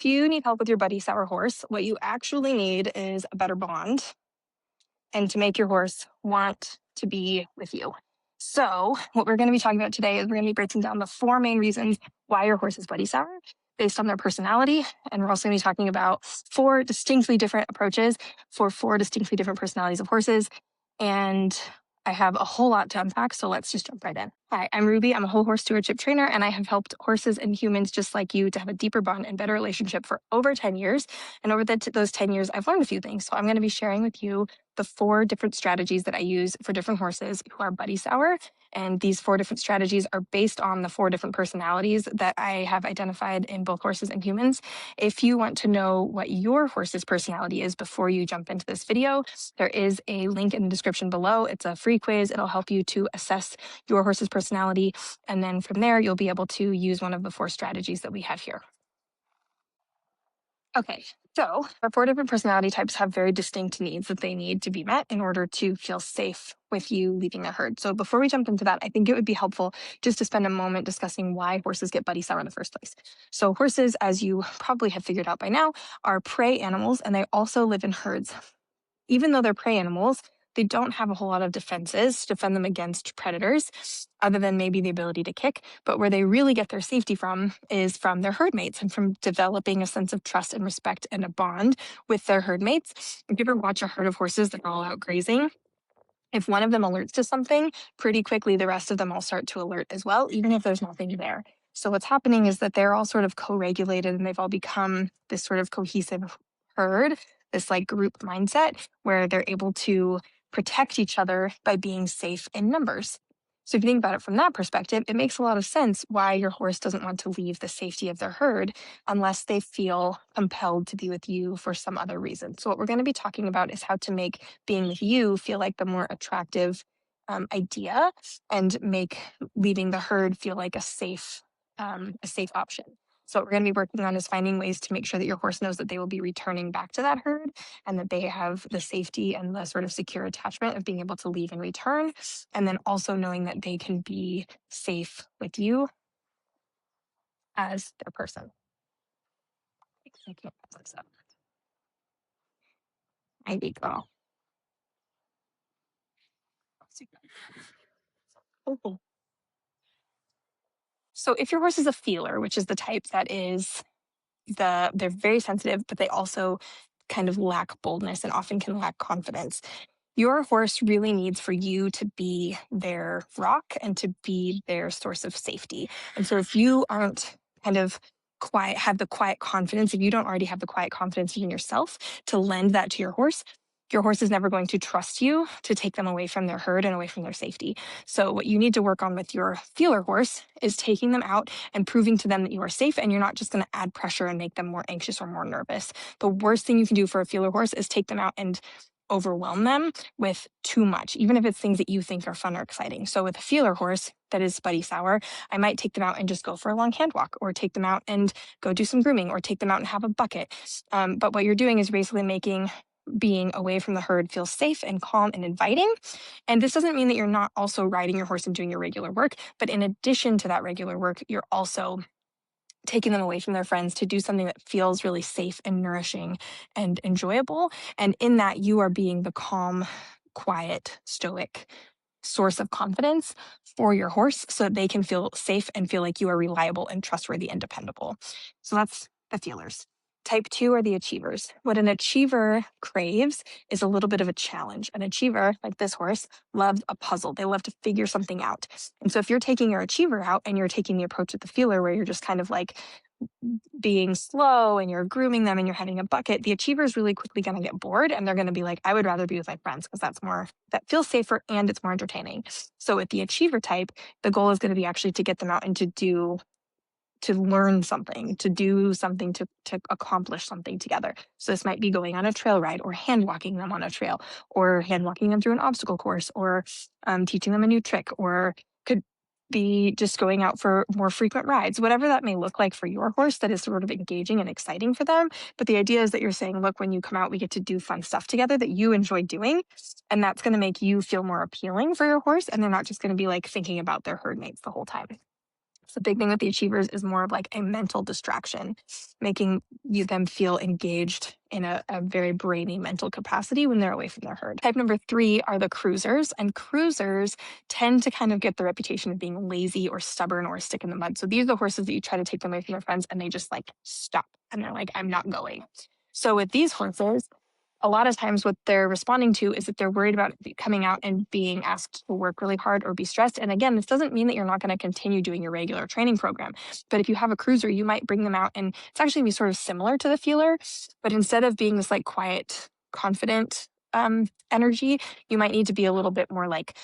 If you need help with your buddy sour horse, what you actually need is a better bond and to make your horse want to be with you. So, what we're going to be talking about today is we're going to be breaking down the 4 main reasons why your horse is buddy sour based on their personality. And we're also going to be talking about 4 distinctly different approaches for 4 distinctly different personalities of horses. And I have a whole lot to unpack, so let's just jump right in. Hi, I'm Ruby. I'm a whole horse stewardship trainer, and I have helped horses and humans just like you to have a deeper bond and better relationship for over 10 years. And over those 10 years, I've learned a few things. So I'm going to be sharing with you the 4 different strategies that I use for different horses who are buddy sour. And these 4 different strategies are based on the 4 different personalities that I have identified in both horses and humans. If you want to know what your horse's personality is before you jump into this video, there is a link in the description below. It's a free quiz. It'll help you to assess your horse's personality. And then from there, you'll be able to use one of the 4 strategies that we have here. Okay, so our 4 different personality types have very distinct needs that they need to be met in order to feel safe with you leaving the herd. So before we jump into that, I think it would be helpful just to spend a moment discussing why horses get buddy sour in the first place. So horses, as you probably have figured out by now, are prey animals, and they also live in herds. Even though they're prey animals, they don't have a whole lot of defenses to defend them against predators, other than maybe the ability to kick. But where they really get their safety from is from their herd mates and from developing a sense of trust and respect and a bond with their herd mates. If you ever watch a herd of horses that are all out grazing, if one of them alerts to something, pretty quickly the rest of them all start to alert as well, even if there's nothing there. So what's happening is that they're all sort of co-regulated and they've all become this sort of cohesive herd, this like group mindset where they're able to protect each other by being safe in numbers. So if you think about it from that perspective, it makes a lot of sense why your horse doesn't want to leave the safety of their herd unless they feel compelled to be with you for some other reason. So what we're going to be talking about is how to make being with you feel like the more attractive idea and make leaving the herd feel like a safe option. So what we're going to be working on is finding ways to make sure that your horse knows that they will be returning back to that herd and that they have the safety and the sort of secure attachment of being able to leave and return. And then also knowing that they can be safe with you as their person. I can't pass this up. I need girl. Oh. So if your horse is a feeler, which is the type that is they're very sensitive, but they also kind of lack boldness and often can lack confidence. Your horse really needs for you to be their rock and to be their source of safety. And so if you aren't kind of quiet, have the quiet confidence, if you don't already have the quiet confidence in yourself to lend that to your horse is never going to trust you to take them away from their herd and away from their safety. So what you need to work on with your feeler horse is taking them out and proving to them that you are safe and you're not just going to add pressure and make them more anxious or more nervous. The worst thing you can do for a feeler horse is take them out and overwhelm them with too much, even if it's things that you think are fun or exciting. So with a feeler horse that is buddy sour, I might take them out and just go for a long hand walk, or take them out and go do some grooming, or take them out and have a bucket. But what you're doing is basically making being away from the herd feel safe and calm and inviting. And this doesn't mean that you're not also riding your horse and doing your regular work, but in addition to that regular work, you're also taking them away from their friends to do something that feels really safe and nourishing and enjoyable. And in that, you are being the calm, quiet, stoic source of confidence for your horse so that they can feel safe and feel like you are reliable and trustworthy and dependable. So that's the feelers. Type 2 are the achievers. What an achiever craves is a little bit of a challenge. An achiever, like this horse, loves a puzzle. They love to figure something out. And so if you're taking your achiever out and you're taking the approach of the feeler where you're just kind of like being slow and you're grooming them and you're having a bucket, the achiever is really quickly going to get bored and they're going to be like, I would rather be with my friends because that feels safer and it's more entertaining. So with the achiever type, the goal is going to be actually to get them out and to learn something, to do something, to accomplish something together. So this might be going on a trail ride, or hand walking them on a trail, or hand walking them through an obstacle course, or teaching them a new trick, or could be just going out for more frequent rides, whatever that may look like for your horse that is sort of engaging and exciting for them. But the idea is that you're saying, look, when you come out, we get to do fun stuff together that you enjoy doing. And that's going to make you feel more appealing for your horse. And they're not just going to be like thinking about their herd mates the whole time. The big thing with the achievers is more of like a mental distraction, making them feel engaged in a very brainy mental capacity when they're away from their herd. Type number 3 are the cruisers, and cruisers tend to kind of get the reputation of being lazy or stubborn or stick in the mud. So these are the horses that you try to take them away from their friends and they just like stop and they're like, I'm not going. So with these horses, a lot of times what they're responding to is that they're worried about coming out and being asked to work really hard or be stressed. And again, this doesn't mean that you're not going to continue doing your regular training program. But if you have a cruiser, you might bring them out and it's actually be sort of similar to the feeler, but instead of being this like quiet, confident energy, you might need to be a little bit more like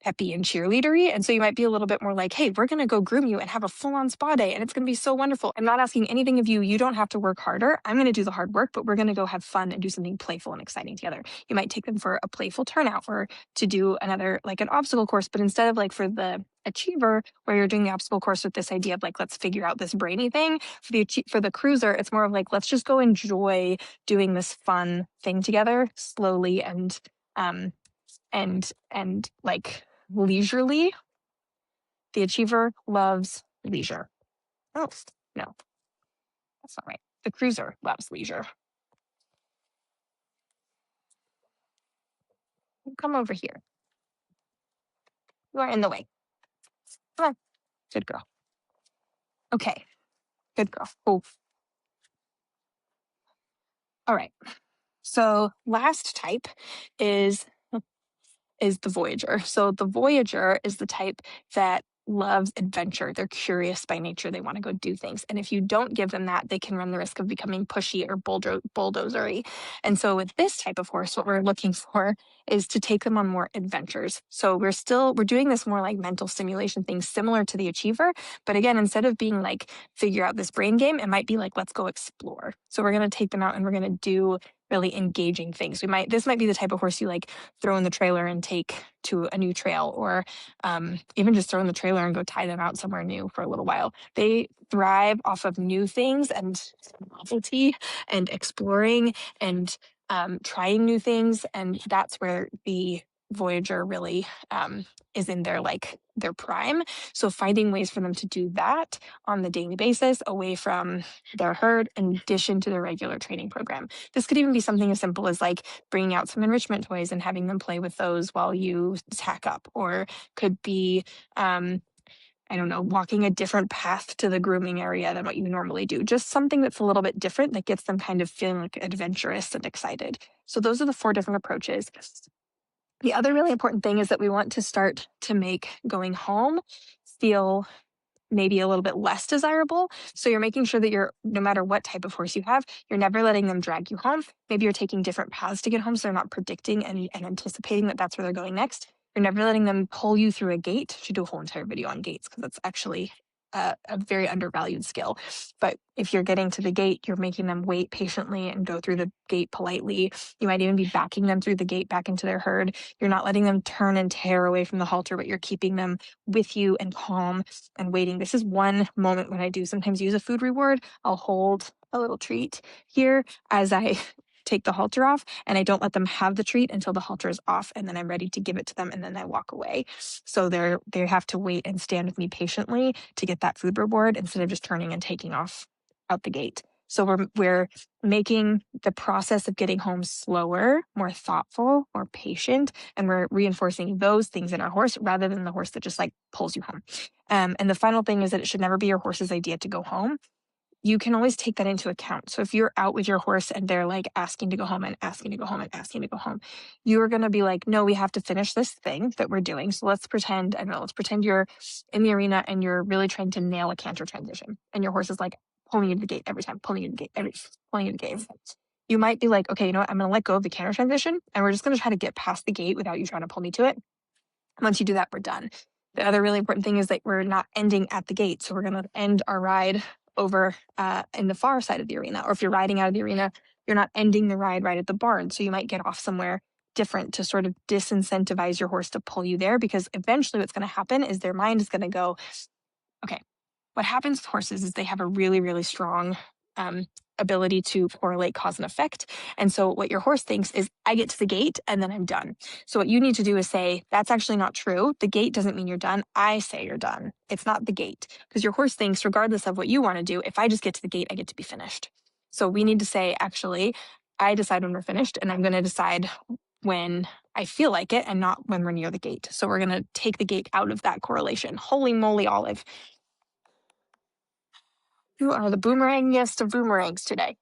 peppy and cheerleadery. And so you might be a little bit more like, hey, we're going to go groom you and have a full on spa day. And it's going to be so wonderful. I'm not asking anything of you. You don't have to work harder. I'm going to do the hard work, but we're going to go have fun and do something playful and exciting together. You might take them for a playful turnout or to do another, like an obstacle course. But instead of like for the achiever, where you're doing the obstacle course with this idea of like, let's figure out this brainy thing, for the cruiser, it's more of like, let's just go enjoy doing this fun thing together slowly and like leisurely. The achiever loves leisure. Oh, no, that's not right. The cruiser loves leisure. Come over here. You are in the way. Come on. Good girl. Okay. Good girl. Oh. All right. So last type is the Voyager. So the Voyager is the type that loves adventure. They're curious by nature. They want to go do things. And if you don't give them that, they can run the risk of becoming pushy or bulldozery. And so with this type of horse, what we're looking for is to take them on more adventures. So we're doing this more like mental stimulation things similar to the achiever. But again, instead of being like, figure out this brain game, it might be like, let's go explore. So we're going to take them out and we're going to do really engaging things. This might be the type of horse you like throw in the trailer and take to a new trail, or even just throw in the trailer and go tie them out somewhere new for a little while. They thrive off of new things and novelty and exploring and trying new things. And that's where the Voyager really is in their prime. So finding ways for them to do that on the daily basis away from their herd in addition to their regular training program. This could even be something as simple as like bringing out some enrichment toys and having them play with those while you tack up, or could be I don't know, walking a different path to the grooming area than what you normally do. Just something that's a little bit different that gets them kind of feeling like adventurous and excited. So those are the 4 different approaches. The other really important thing is that we want to start to make going home feel maybe a little bit less desirable. So you're making sure that no matter what type of horse you have, you're never letting them drag you home. Maybe you're taking different paths to get home, so they're not predicting and anticipating that that's where they're going next. You're never letting them pull you through a gate. I should do a whole entire video on gates because that's actually a very undervalued skill. But if you're getting to the gate, you're making them wait patiently and go through the gate politely. You might even be backing them through the gate back into their herd. You're not letting them turn and tear away from the halter, but you're keeping them with you and calm and waiting. This is one moment when I do sometimes use a food reward. I'll hold a little treat here as I take the halter off, and I don't let them have the treat until the halter is off, and then I'm ready to give it to them, and then I walk away. So they have to wait and stand with me patiently to get that food reward instead of just turning and taking off out the gate. So we're making the process of getting home slower, more thoughtful, more patient, and we're reinforcing those things in our horse rather than the horse that just like pulls you home. And the final thing is that it should never be your horse's idea to go home. You can always take that into account. So if you're out with your horse and they're like asking to go home and asking to go home and asking to go home, you are going to be like, no, we have to finish this thing that we're doing. So let's pretend you're in the arena and you're really trying to nail a canter transition. And your horse is like pulling you to the gate every time, pulling you to the gate, pulling you to the gate. You might be like, okay, you know what? I'm going to let go of the canter transition and we're just going to try to get past the gate without you trying to pull me to it. Once you do that, we're done. The other really important thing is that we're not ending at the gate. So we're going to end our ride over in the far side of the arena. Or if you're riding out of the arena, you're not ending the ride right at the barn. So you might get off somewhere different to sort of disincentivize your horse to pull you there, because eventually what's going to happen is their mind is going to go, okay, what happens with horses is they have a really, really strong ability to correlate cause and effect. And so what your horse thinks is, I get to the gate and then I'm done. So what you need to do is say, that's actually not true. The gate doesn't mean you're done. I say you're done. It's not the gate. Because your horse thinks, regardless of what you want to do, if I just get to the gate, I get to be finished. So we need to say, actually, I decide when we're finished, and I'm going to decide when I feel like it and not when we're near the gate. So we're going to take the gate out of that correlation. Holy moly, Olive. You are the boomerangest of boomerangs today.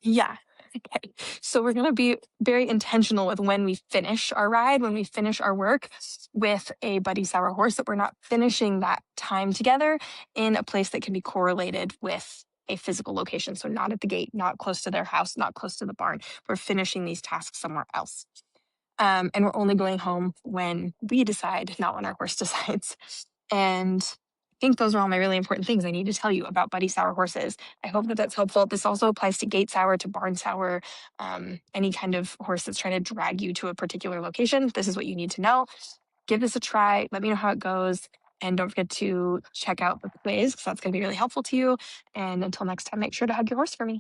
Yeah. Okay. So we're going to be very intentional with when we finish our ride, when we finish our work with a Buddy Sour horse, that we're not finishing that time together in a place that can be correlated with a physical location. So not at the gate, not close to their house, not close to the barn. We're finishing these tasks somewhere else. And we're only going home when we decide, not when our horse decides. And I think those are all my really important things I need to tell you about Buddy Sour horses. I hope that that's helpful. This also applies to gate sour, to barn sour, any kind of horse that's trying to drag you to a particular location. This is what you need to know. Give this a try. Let me know how it goes. And don't forget to check out the quiz, because that's going to be really helpful to you. And until next time, make sure to hug your horse for me.